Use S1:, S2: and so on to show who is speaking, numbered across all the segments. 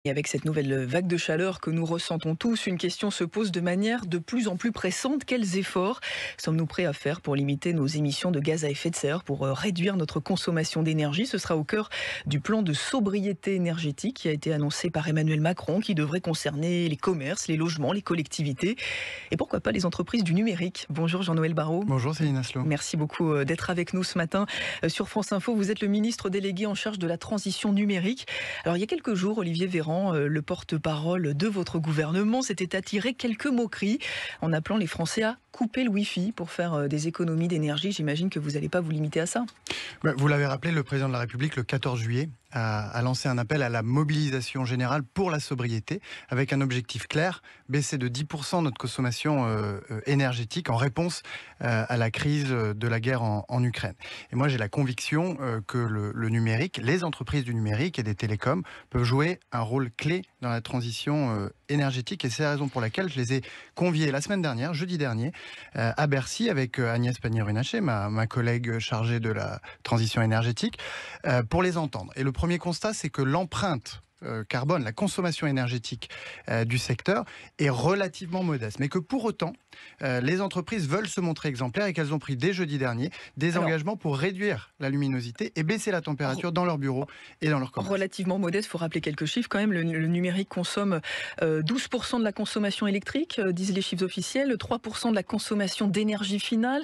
S1: Et avec cette nouvelle vague de chaleur que nous ressentons tous, une question se pose de manière de plus en plus pressante. Quels efforts sommes-nous prêts à faire pour limiter nos émissions de gaz à effet de serre, pour réduire notre consommation d'énergie? Ce sera au cœur du plan de sobriété énergétique qui a été annoncé par Emmanuel Macron, qui devrait concerner les commerces, les logements, les collectivités et pourquoi pas les entreprises du numérique. Bonjour Jean-Noël Barrot.
S2: Bonjour Céline Aslo.
S1: Merci beaucoup d'être avec nous ce matin sur France Info. Vous êtes le ministre délégué en charge de la transition numérique. Alors il y a quelques jours, Olivier Véran, le porte-parole de votre gouvernement, s'était attiré quelques moqueries en appelant les Français à couper le Wi-Fi pour faire des économies d'énergie. J'imagine que vous n'allez pas vous limiter à ça.
S2: Vous l'avez rappelé, le président de la République, le 14 juillet, a lancé un appel à la mobilisation générale pour la sobriété, avec un objectif clair, baisser de 10% notre consommation énergétique en réponse à la crise de la guerre en Ukraine. Et moi, j'ai la conviction que le numérique, les entreprises du numérique et des télécoms peuvent jouer un rôle clé dans la transition énergétique. Et c'est la raison pour laquelle je les ai conviés la semaine dernière, jeudi dernier, à Bercy, avec Agnès Pannier-Runacher, ma collègue chargée de la transition énergétique, pour les entendre. Et le premier constat, c'est que l'empreinte carbone, la consommation énergétique du secteur est relativement modeste. Mais que pour autant, les entreprises veulent se montrer exemplaires et qu'elles ont pris dès jeudi dernier des engagements pour réduire la luminosité et baisser la température dans leurs bureaux et dans leurs commerces.
S1: Relativement modeste, il faut rappeler quelques chiffres quand même. Le numérique consomme 12% de la consommation électrique, disent les chiffres officiels, 3% de la consommation d'énergie finale.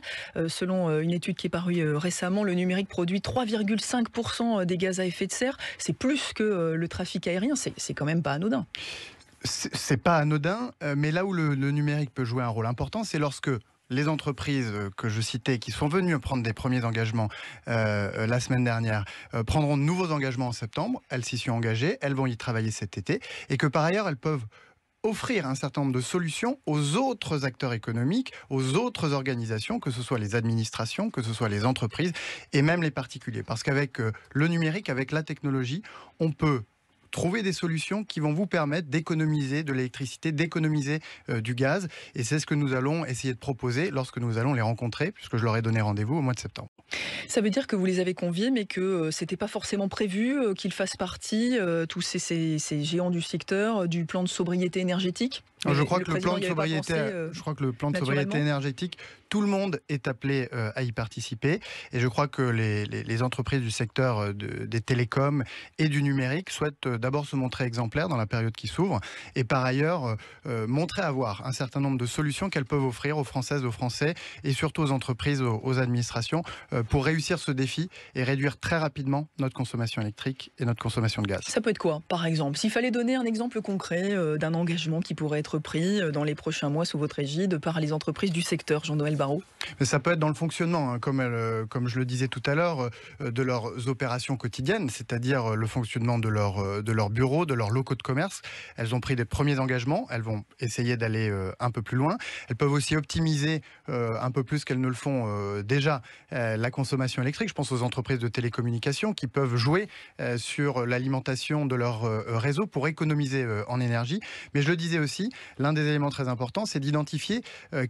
S1: Selon une étude qui est parue récemment, le numérique produit 3,5% des gaz à effet de serre. C'est plus que le trafic aérien, c'est quand même pas anodin.
S2: C'est pas anodin, mais là où le numérique peut jouer un rôle important, c'est lorsque les entreprises que je citais, qui sont venues prendre des premiers engagements la semaine dernière, prendront de nouveaux engagements en septembre. Elles s'y sont engagées, elles vont y travailler cet été, et que par ailleurs, elles peuvent offrir un certain nombre de solutions aux autres acteurs économiques, aux autres organisations, que ce soit les administrations, que ce soit les entreprises et même les particuliers. Parce qu'avec le numérique, avec la technologie, on peut trouver des solutions qui vont vous permettre d'économiser de l'électricité, d'économiser du gaz. Et c'est ce que nous allons essayer de proposer lorsque nous allons les rencontrer, puisque je leur ai donné rendez-vous au mois de septembre.
S1: Ça veut dire que vous les avez conviés, mais que c'était pas forcément prévu qu'ils fassent partie, tous ces géants du secteur, du plan de sobriété énergétique?
S2: Je crois que le plan de sobriété énergétique, tout le monde est appelé à y participer. Et je crois que les entreprises du secteur des télécoms et du numérique souhaitent d'abord se montrer exemplaires dans la période qui s'ouvre. Et par ailleurs, montrer avoir un certain nombre de solutions qu'elles peuvent offrir aux Françaises, aux Français et surtout aux entreprises, aux administrations pour réussir ce défi et réduire très rapidement notre consommation électrique et notre consommation de gaz.
S1: Ça peut être quoi, par exemple? S'il fallait donner un exemple concret d'un engagement qui pourrait être pris dans les prochains mois sous votre égide par les entreprises du secteur, Jean-Noël Barrot?
S2: Mais ça peut être dans le fonctionnement, hein, comme je le disais tout à l'heure, de leurs opérations quotidiennes, c'est-à-dire le fonctionnement de leurs bureaux, de leurs locaux de commerce. Elles ont pris des premiers engagements, elles vont essayer d'aller un peu plus loin. Elles peuvent aussi optimiser un peu plus qu'elles ne le font déjà la consommation électrique. Je pense aux entreprises de télécommunications qui peuvent jouer sur l'alimentation de leur réseau pour économiser en énergie. Mais je le disais aussi, l'un des éléments très importants, c'est d'identifier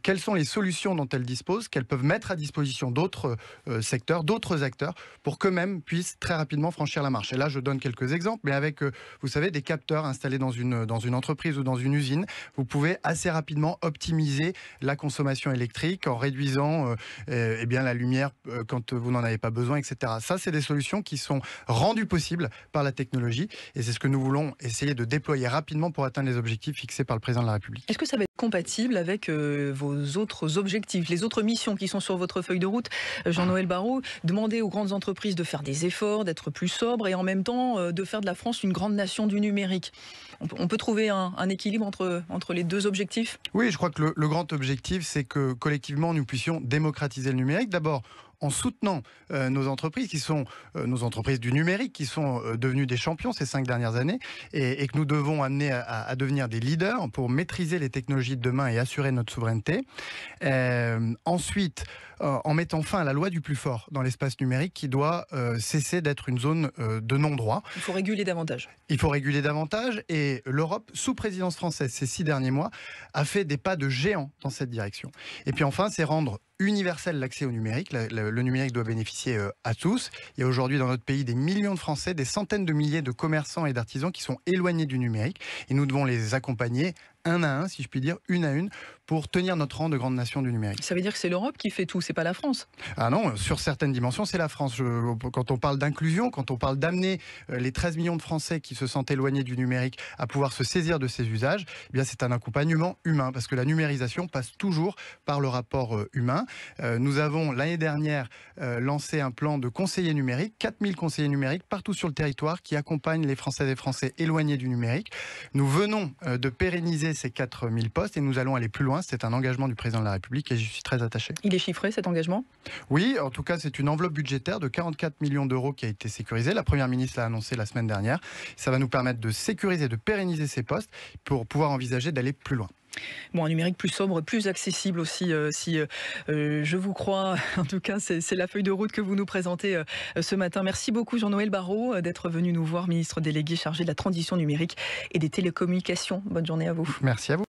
S2: quelles sont les solutions dont elles disposent, qu'elles peuvent mettre à disposition d'autres secteurs, d'autres acteurs, pour qu'eux-mêmes puissent très rapidement franchir la marche. Et là, je donne quelques exemples, mais avec, vous savez, des capteurs installés dans une entreprise ou dans une usine, vous pouvez assez rapidement optimiser la consommation électrique en réduisant la lumière quand vous n'en avez pas besoin, etc. Ça, c'est des solutions qui sont rendues possibles par la technologie, et c'est ce que nous voulons essayer de déployer rapidement pour atteindre les objectifs fixés par le président de la République.
S1: Est-ce que ça va être compatible avec vos autres objectifs, les autres missions qui sont sur votre feuille de route, Jean-Noël Barrot? Demander aux grandes entreprises de faire des efforts, d'être plus sobres et en même temps de faire de la France une grande nation du numérique. On peut trouver un équilibre entre les deux objectifs?
S2: Oui, je crois que le grand objectif, c'est que collectivement, nous puissions démocratiser le numérique. D'abord, en soutenant nos entreprises qui sont nos entreprises du numérique, qui sont devenues des champions ces 5 dernières années, et que nous devons amener à devenir des leaders pour maîtriser les technologies de demain et assurer notre souveraineté. Ensuite, en mettant fin à la loi du plus fort dans l'espace numérique qui doit cesser d'être une zone de non-droit.
S1: Il faut réguler davantage.
S2: Il faut réguler davantage, et l'Europe, sous présidence française ces 6 derniers mois, a fait des pas de géant dans cette direction. Et puis enfin, c'est rendre universel l'accès au numérique. Le numérique doit bénéficier à tous. Il y a aujourd'hui dans notre pays des millions de Français, des centaines de milliers de commerçants et d'artisans qui sont éloignés du numérique. Et nous devons les accompagner un à un, si je puis dire, une à une, pour tenir notre rang de grande nation du numérique.
S1: Ça veut dire que c'est l'Europe qui fait tout, c'est pas la France?
S2: Ah non, sur certaines dimensions, c'est la France. Quand on parle d'inclusion, quand on parle d'amener les 13 millions de Français qui se sentent éloignés du numérique à pouvoir se saisir de ces usages, eh bien c'est un accompagnement humain, parce que la numérisation passe toujours par le rapport humain. Nous avons l'année dernière lancé un plan de conseillers numériques, 4000 conseillers numériques partout sur le territoire qui accompagnent les Françaises et Français éloignés du numérique. Nous venons de pérenniser ces 4000 postes et nous allons aller plus loin. C'est un engagement du président de la République et j'y suis très attaché.
S1: Il est chiffré cet engagement?
S2: Oui, en tout cas, c'est une enveloppe budgétaire de 44 millions d'euros qui a été sécurisée. La Première ministre l'a annoncé la semaine dernière. Ça va nous permettre de sécuriser, de pérenniser ces postes pour pouvoir envisager d'aller plus loin.
S1: Bon, un numérique plus sobre, plus accessible aussi, si je vous crois. En tout cas, c'est la feuille de route que vous nous présentez ce matin. Merci beaucoup Jean-Noël Barrot d'être venu nous voir, ministre délégué chargé de la transition numérique et des télécommunications. Bonne journée à vous.
S2: Merci à vous.